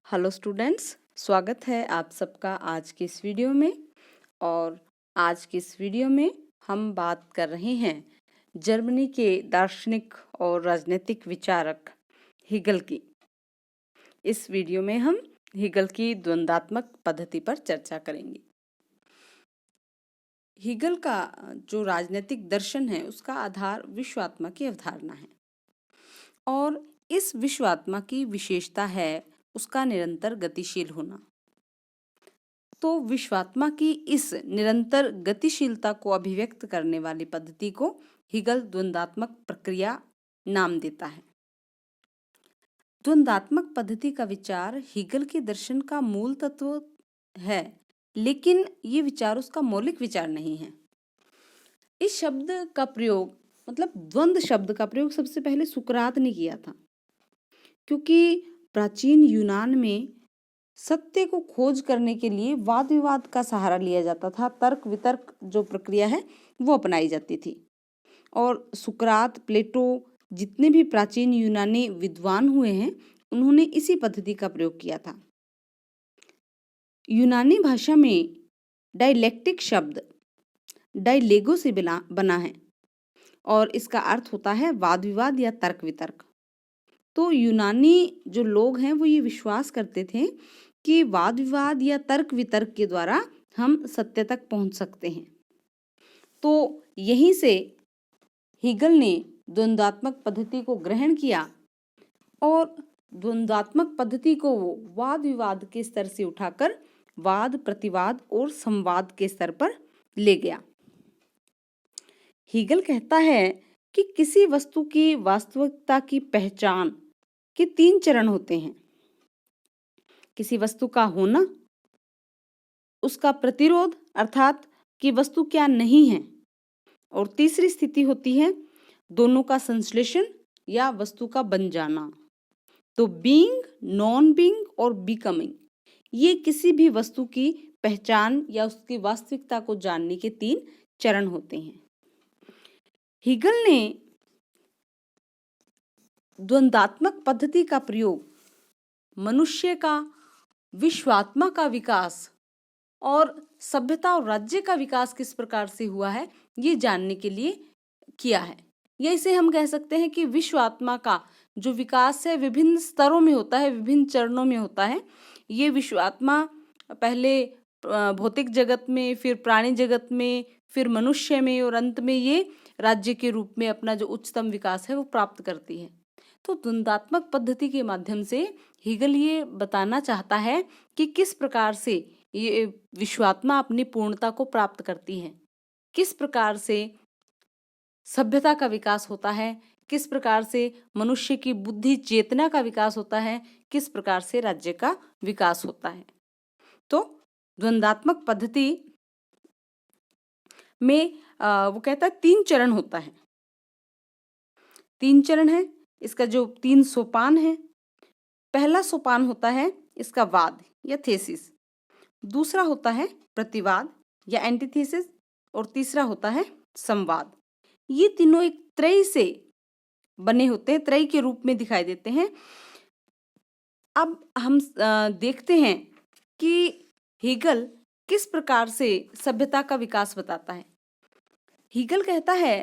Hello students, स्वागत है आप सबका आज की इस वीडियो में। और आज की इस वीडियो में हम बात कर रहे हैं जर्मनी के दार्शनिक और राजनीतिक विचारक हीगल की। इस वीडियो में हम हीगल की द्वंद्वात्मक पद्धति पर चर्चा करेंगे। हीगल का जो राजनीतिक दर्शन है उसका आधार विश्वात्मा की अवधारणा है और इस विश्वात्मा की विशेषता है उसका निरंतर गतिशील होना। तो विश्वात्मा की इस निरंतर गतिशीलता को अभिव्यक्त करने वाली पद्धति को हीगल द्वंद्वात्मक प्रक्रिया नाम देता है। द्वंद्वात्मक पद्धति का विचार हीगल के दर्शन का मूल तत्व है, लेकिन ये विचार उसका मौलिक विचार नहीं है। इस शब्द का प्रयोग मतलब द्वंद्व शब्द का प्रयोग सबसे पहले सुकरात ने किया था, क्योंकि प्राचीन यूनान में सत्य को खोज करने के लिए वाद विवाद का सहारा लिया जाता था। तर्क वितर्क जो प्रक्रिया है वो अपनाई जाती थी और सुकरात, प्लेटो, जितने भी प्राचीन यूनानी विद्वान हुए हैं उन्होंने इसी पद्धति का प्रयोग किया था। यूनानी भाषा में डायलेक्टिक शब्द डायलेगो से बना है और इसका अर्थ होता है वाद विवाद या तर्क वितर्क। तो यूनानी जो लोग हैं वो ये विश्वास करते थे कि वाद विवाद या तर्क वितर्क के द्वारा हम सत्य तक पहुंच सकते हैं। तो यहीं से हीगल ने द्वंद्वात्मक पद्धति को ग्रहण किया और द्वंद्वात्मक पद्धति को वो वाद विवाद के स्तर से उठाकर वाद, प्रतिवाद और संवाद के स्तर पर ले गया। हीगल कहता है कि किसी वस्तु की वास्तविकता की पहचान के 3 चरण होते हैं। किसी वस्तु का होना, उसका प्रतिरोध अर्थात कि वस्तु क्या नहीं है, और तीसरी स्थिति होती है दोनों का संश्लेषण या वस्तु का बन जाना। तो बीइंग, नॉन बीइंग और बिकमिंग, ये किसी भी वस्तु की पहचान या उसकी वास्तविकता को जानने के 3 चरण होते हैं। हीगल ने द्वंद्वात्मक पद्धति का प्रयोग मनुष्य का विश्वात्मा का विकास और सभ्यता और राज्य का विकास किस प्रकार से हुआ है ये जानने के लिए किया है। या इसे हम कह सकते हैं कि विश्वात्मा का जो विकास है विभिन्न स्तरों में होता है, विभिन्न चरणों में होता है। ये विश्वात्मा पहले भौतिक जगत में, फिर प्राणी जगत में, फिर मनुष्य में और अंत में ये राज्य के रूप में अपना जो उच्चतम विकास है वो प्राप्त करती है। तो द्वंद्वात्मक पद्धति के माध्यम से हीगल ये बताना चाहता है कि किस प्रकार से ये विश्वात्मा अपनी पूर्णता को प्राप्त करती है, किस प्रकार से सभ्यता का विकास होता है, किस प्रकार से मनुष्य की बुद्धि चेतना का विकास होता है, किस प्रकार से राज्य का विकास होता है। तो द्वंद्वात्मक पद्धति में वो कहता है 3 चरण होता है। 3 चरण है, इसका जो 3 सोपान है। पहला सोपान होता है इसका वाद या थेसिस, दूसरा होता है प्रतिवाद या एंटीथेसिस और तीसरा होता है संवाद। ये तीनों एक त्रय से बने होते हैं, त्रय के रूप में दिखाई देते हैं। अब हम देखते हैं कि हीगल किस प्रकार से सभ्यता का विकास बताता है। हीगल कहता है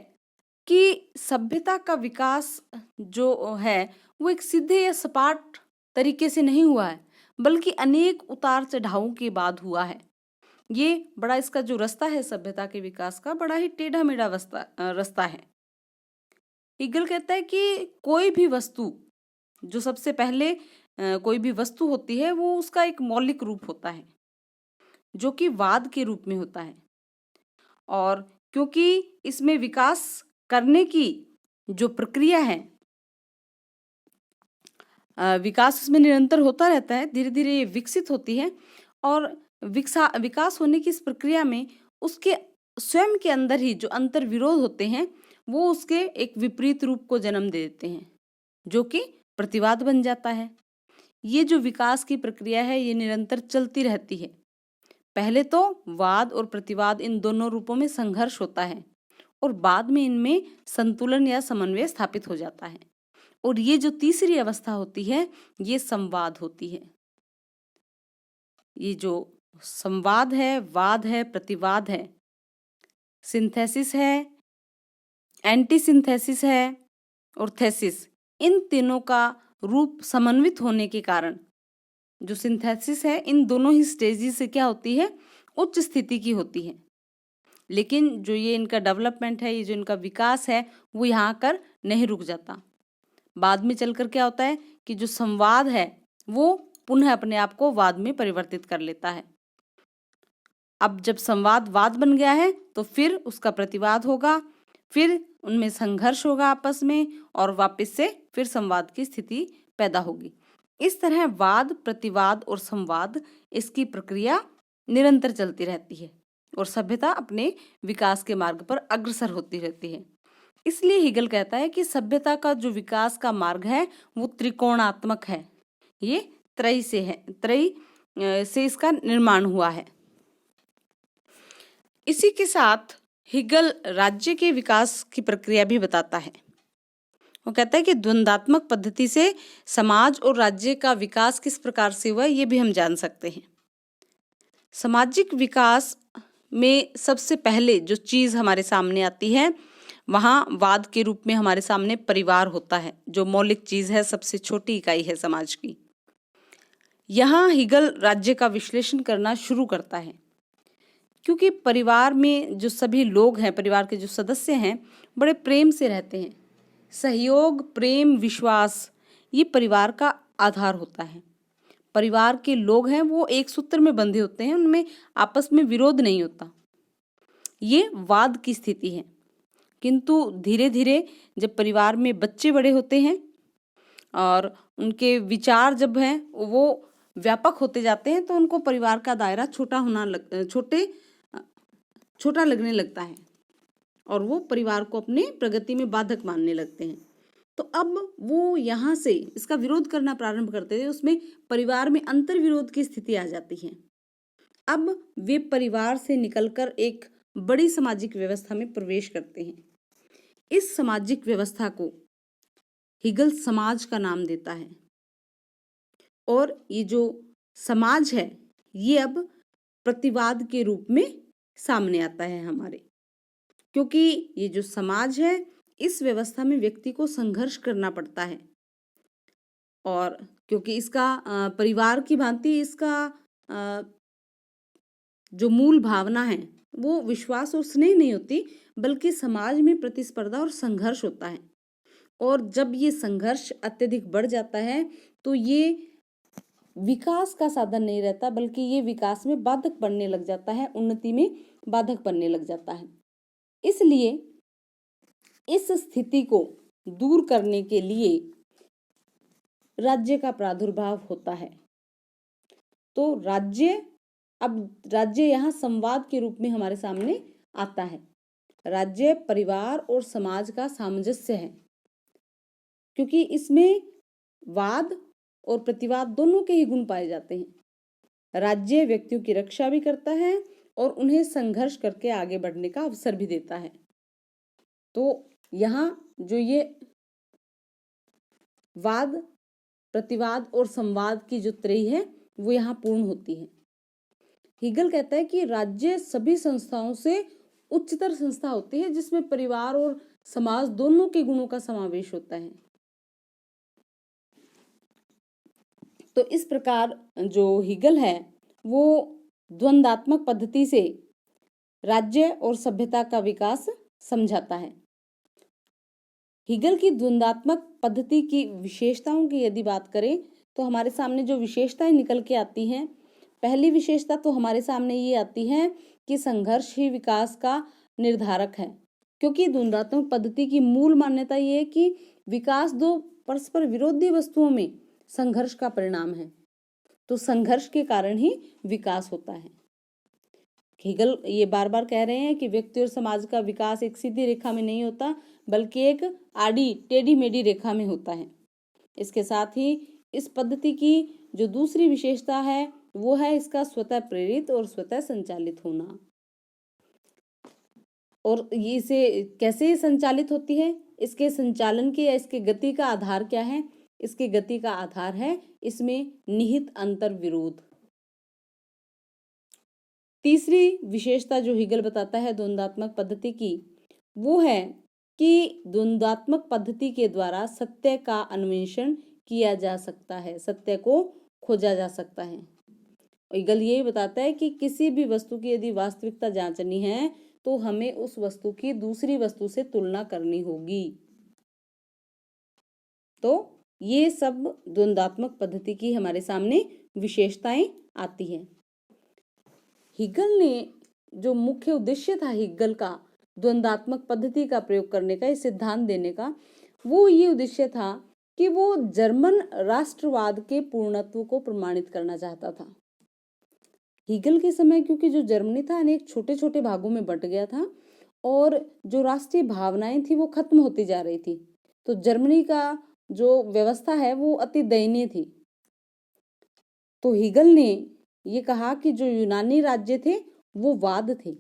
कि सभ्यता का विकास जो है वो एक सीधे या सपाट तरीके से नहीं हुआ है, बल्कि अनेक उतार चढ़ावों के बाद हुआ है। ये बड़ा इसका जो रास्ता है सभ्यता के विकास का बड़ा ही टेढ़ा मेढ़ा रास्ता है। हीगल कहता है कि कोई भी वस्तु जो सबसे पहले कोई भी वस्तु होती है वो उसका एक मौलिक रूप होता है जो कि वाद के रूप में होता है, और क्योंकि इसमें विकास करने की जो प्रक्रिया है, विकास इसमें निरंतर होता रहता है, धीरे धीरे ये विकसित होती है और विकास होने की इस प्रक्रिया में उसके स्वयं के अंदर ही जो अंतर विरोध होते हैं वो उसके एक विपरीत रूप को जन्म दे देते हैं जो कि प्रतिवाद बन जाता है। ये जो विकास की प्रक्रिया है ये निरंतर चलती रहती है। पहले तो वाद और प्रतिवाद इन दोनों रूपों में संघर्ष होता है और बाद में इनमें संतुलन या समन्वय स्थापित हो जाता है, और ये जो तीसरी अवस्था होती है ये संवाद होती है। ये जो संवाद है, वाद है, प्रतिवाद है, सिंथेसिस है, एंटी सिंथेसिस है और थेसिस, इन तीनों का रूप समन्वित होने के कारण जो सिंथेसिस है इन दोनों ही स्टेजेस से क्या होती है, उच्च स्थिति की होती है। लेकिन जो ये इनका डेवलपमेंट है, ये जो इनका विकास है, वो यहाँ आकर नहीं रुक जाता। बाद में चलकर क्या होता है कि जो संवाद है वो पुनः अपने आप को वाद में परिवर्तित कर लेता है। अब जब संवाद वाद बन गया है तो फिर उसका प्रतिवाद होगा, फिर उनमें संघर्ष होगा आपस में और वापस से फिर संवाद की स्थिति पैदा होगी। इस तरह वाद, प्रतिवाद और संवाद, इसकी प्रक्रिया निरंतर चलती रहती है और सभ्यता अपने विकास के मार्ग पर अग्रसर होती रहती है। इसलिए हिगल कहता है कि सभ्यता का जो विकास का मार्ग है वो त्रिकोणात्मक है, ये त्रयी से है, त्रयी से इसका निर्माण हुआ है। इसी के साथ हिगल राज्य के विकास की प्रक्रिया भी बताता है। वो कहता है कि द्वंद्वात्मक पद्धति से समाज और राज्य का विकास किस प्रकार से हुआ, ये भी हम जान सकते हैं। सामाजिक विकास में सबसे पहले जो चीज़ हमारे सामने आती है वहाँ वाद के रूप में हमारे सामने परिवार होता है, जो मौलिक चीज़ है, सबसे छोटी इकाई है समाज की। यहाँ हिगल राज्य का विश्लेषण करना शुरू करता है, क्योंकि परिवार में जो सभी लोग हैं, परिवार के जो सदस्य हैं, बड़े प्रेम से रहते हैं। सहयोग, प्रेम, विश्वास, ये परिवार का आधार होता है। परिवार के लोग हैं वो एक सूत्र में बंधे होते हैं, उनमें आपस में विरोध नहीं होता। ये वाद की स्थिति है। किंतु धीरे धीरे जब परिवार में बच्चे बड़े होते हैं और उनके विचार जब हैं वो व्यापक होते जाते हैं तो उनको परिवार का दायरा छोटा लगने लगता है और वो परिवार को अपनी प्रगति में बाधक मानने लगते हैं। तो अब वो यहाँ से इसका विरोध करना प्रारंभ करते थे, उसमें परिवार में अंतर विरोध की स्थिति आ जाती है। अब वे परिवार से निकलकर एक बड़ी सामाजिक व्यवस्था में प्रवेश करते हैं। इस सामाजिक व्यवस्था को हिगल समाज का नाम देता है और ये जो समाज है ये अब प्रतिवाद के रूप में सामने आता है हमारे, क्योंकि ये जो समाज है इस व्यवस्था में व्यक्ति को संघर्ष करना पड़ता है और क्योंकि इसका परिवार की भांति इसका जो मूल भावना है वो विश्वास और स्नेह नहीं होती, बल्कि समाज में प्रतिस्पर्धा और संघर्ष होता है। और जब ये संघर्ष अत्यधिक बढ़ जाता है तो ये विकास का साधन नहीं रहता, बल्कि ये विकास में बाधक बनने लग जाता है, उन्नति में बाधक बनने लग जाता है। इसलिए इस स्थिति को दूर करने के लिए राज्य का प्रादुर्भाव होता है। तो राज्य यहाँ संवाद के रूप में हमारे सामने आता है। राज्य परिवार और समाज का सामंजस्य है, क्योंकि इसमें वाद और प्रतिवाद दोनों के ही गुण पाए जाते हैं। राज्य व्यक्तियों की रक्षा भी करता है और उन्हें संघर्ष करके आगे बढ़ने का अवसर भी देता है। तो यहाँ जो ये वाद, प्रतिवाद और संवाद की जो त्रयी है वो यहाँ पूर्ण होती है। हिगल कहता है कि राज्य सभी संस्थाओं से उच्चतर संस्था होती है, जिसमें परिवार और समाज दोनों के गुणों का समावेश होता है। तो इस प्रकार जो हिगल है वो द्वंद्वात्मक पद्धति से राज्य और सभ्यता का विकास समझाता है। हिगल की द्वंद्वात्मक पद्धति की विशेषताओं की यदि बात करें तो हमारे सामने जो विशेषताएं निकल के आती हैं, पहली विशेषता तो हमारे सामने ये आती है कि संघर्ष ही विकास का निर्धारक है, क्योंकि द्वंद्वात्मक पद्धति की मूल मान्यता ये है कि विकास दो परस्पर विरोधी वस्तुओं में संघर्ष का परिणाम है। तो संघर्ष के कारण ही विकास होता है। हिगल ये बार बार कह रहे हैं कि व्यक्ति और समाज का विकास एक सीधी रेखा में नहीं होता, बल्कि एक आड़ी टेढ़ी मेढ़ी रेखा में होता है। इसके साथ ही इस पद्धति की जो दूसरी विशेषता है वो है इसका स्वतः प्रेरित और स्वतः संचालित होना। और ये इसे कैसे संचालित होती है, इसके संचालन के या इसके गति का आधार क्या है? इसके गति का आधार है इसमें निहित अंतर विरोध। तीसरी विशेषता जो हीगल बताता है द्वंद्वात्मक पद्धति की, वो है कि द्वंद्वात्मक पद्धति के द्वारा सत्य का अन्वेषण किया जा सकता है, सत्य को खोजा जा सकता है। हीगल यही बताता है कि किसी भी वस्तु की यदि वास्तविकता जांचनी है तो हमें उस वस्तु की दूसरी वस्तु से तुलना करनी होगी। तो ये सब द्वंद्वात्मक पद्धति की हमारे सामने विशेषताएं आती हैं। हीगल ने जो मुख्य उद्देश्य था हीगल का द्वंद्वात्मक पद्धति का प्रयोग करने का, इस सिद्धांत देने का, वो ये उद्देश्य था कि वो जर्मन राष्ट्रवाद के पूर्णत्व को प्रमाणित करना चाहता था। हीगल के समय क्योंकि जो जर्मनी था अनेक छोटे छोटे भागों में बंट गया था और जो राष्ट्रीय भावनाएं थी वो खत्म होती जा रही थी, तो जर्मनी का जो व्यवस्था है वो अति दयनीय थी। तो हीगल ने ये कहा कि जो यूनानी राज्य थे वो वाद थे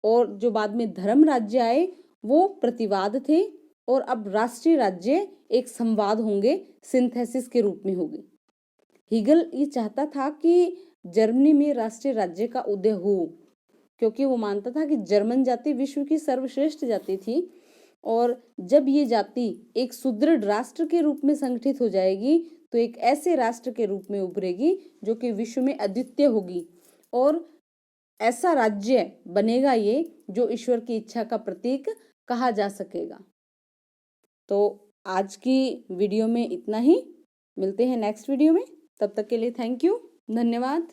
और जो बाद में धर्म राज्य आए वो प्रतिवाद थे, और अब राष्ट्रीय राज्य एक संवाद होंगे, सिंथेसिस के रूप में होंगे। हीगल ये चाहता था कि जर्मनी में राष्ट्रीय राज्य का उदय हो, क्योंकि वो मानता था कि जर्मन जाति विश्व की सर्वश्रेष्ठ जाति थी और जब ये जाति एक सुदृढ़ राष्ट्र के रूप में संगठित हो जाएगी तो एक ऐसे राष्ट्र के रूप में उभरेगी जो कि विश्व में अद्वितीय होगी और ऐसा राज्य बनेगा ये जो ईश्वर की इच्छा का प्रतीक कहा जा सकेगा। तो आज की वीडियो में इतना ही, मिलते हैं नेक्स्ट वीडियो में, तब तक के लिए थैंक यू, धन्यवाद।